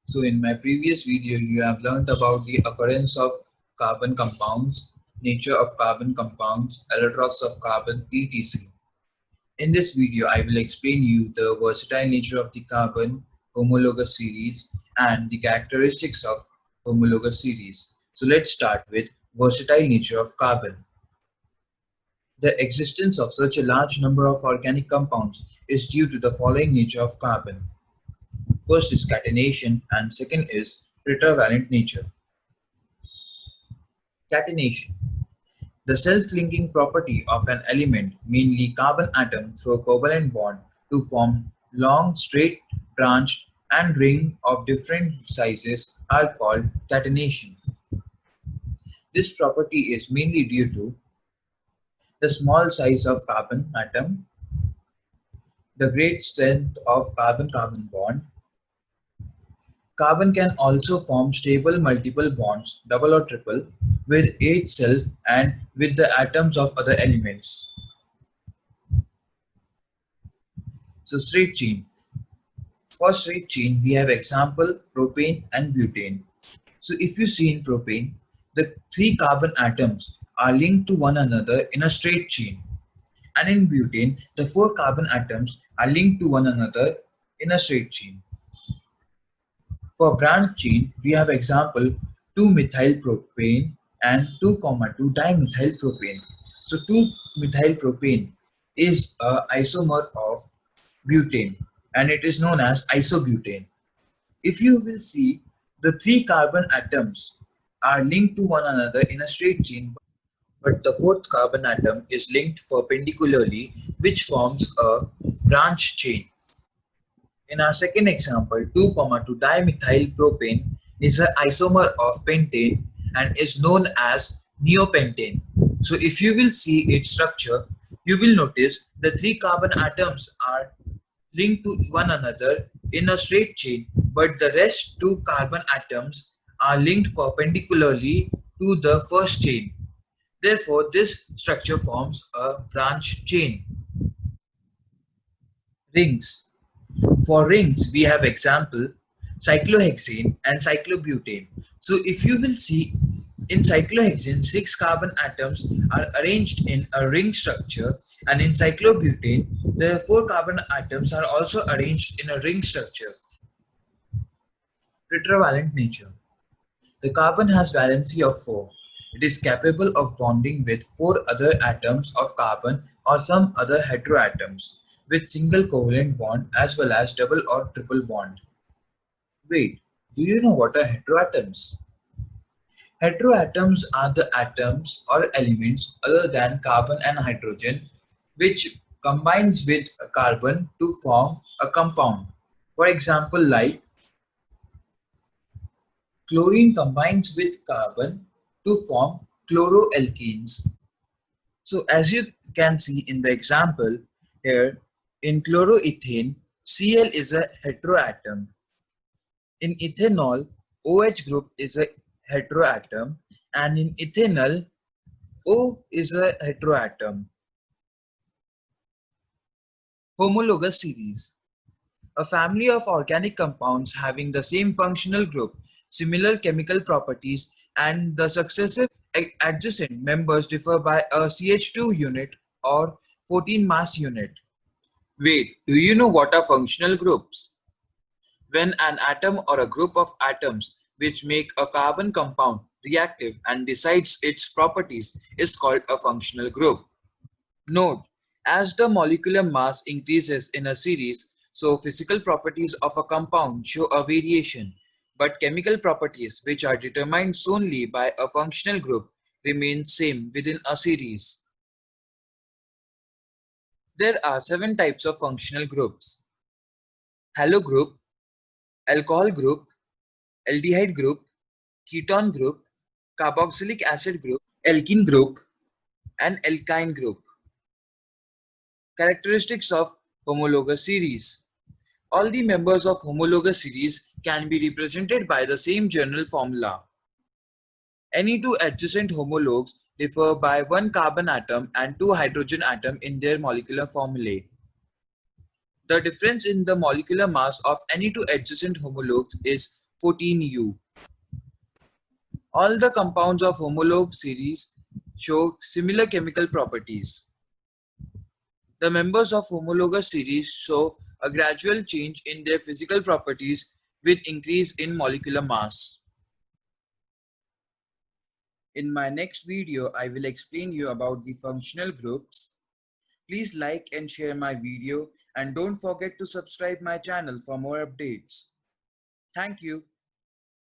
So in my previous video, you have learned about the occurrence of carbon compounds, nature of carbon compounds, allotropes of carbon, etc. In this video, I will explain you the versatile nature of the carbon homologous series and the characteristics of homologous series. So let's start with versatile nature of carbon. The existence of such a large number of organic compounds is due to the following nature of carbon. First is catenation and second is tetravalent nature. Catenation. The self-linking property of an element, mainly carbon atom, through a covalent bond to form long, straight, branched, and ring of different sizes are called catenation. This property is mainly due to the small size of carbon atom, the great strength of carbon-carbon bond. Carbon can also form stable multiple bonds, double or triple, with itself and with the atoms of other elements. So straight chain. For straight chain, we have example propane and butane. So if you see in propane, the 3 carbon atoms are linked to one another in a straight chain. And in butane, the 4 carbon atoms are linked to one another in a straight chain. For branch chain, we have example 2-methylpropane and 2,2-dimethylpropane. So 2-methylpropane is a isomer of butane and it is known as isobutane. If you will see, the 3 carbon atoms are linked to one another in a straight chain, but the 4th carbon atom is linked perpendicularly, which forms a branch chain. In our second example, 2,2-dimethylpropane is an isomer of pentane and is known as neopentane. So if you will see its structure, you will notice the 3 carbon atoms are linked to one another in a straight chain, but the rest 2 carbon atoms are linked perpendicularly to the first chain. Therefore, this structure forms a branch chain. Rings. For rings, we have example cyclohexane and cyclobutane. So if you will see in cyclohexane, 6 carbon atoms are arranged in a ring structure, and in cyclobutane, the 4 carbon atoms are also arranged in a ring structure. Tetravalent nature. The carbon has valency of 4. It is capable of bonding with 4 other atoms of carbon or some other heteroatoms with single covalent bond as well as double or triple bond. Wait, do you know what are heteroatoms? Heteroatoms are the atoms or elements other than carbon and hydrogen which combines with a carbon to form a compound. For example, like chlorine combines with carbon to form chloroalkenes. So as you can see in the example here, in chloroethane, Cl is a heteroatom. In ethanol, OH group is a heteroatom, and in ethanol, O is a heteroatom. Homologous series. A family of organic compounds having the same functional group, similar chemical properties, and the successive adjacent members differ by a CH2 unit or 14 mass unit. Wait, do you know what are functional groups? When an atom or a group of atoms which make a carbon compound reactive and decides its properties is called a functional group. Note, as the molecular mass increases in a series, so physical properties of a compound show a variation, but chemical properties which are determined solely by a functional group remain same within a series. There are 7 types of functional groups: halo group, alcohol group, aldehyde group, ketone group, carboxylic acid group, alkene group, and alkyne group. Characteristics of homologous series. All the members of homologous series can be represented by the same general formula. Any 2 adjacent homologues differ by 1 carbon atom and 2 hydrogen atom in their molecular formulae. The difference in the molecular mass of any 2 adjacent homologues is 14U. All the compounds of homologue series show similar chemical properties. The members of homologous series show a gradual change in their physical properties with increase in molecular mass. In my next video, I will explain you about the functional groups. Please like and share my video and don't forget to subscribe my channel for more updates. Thank you.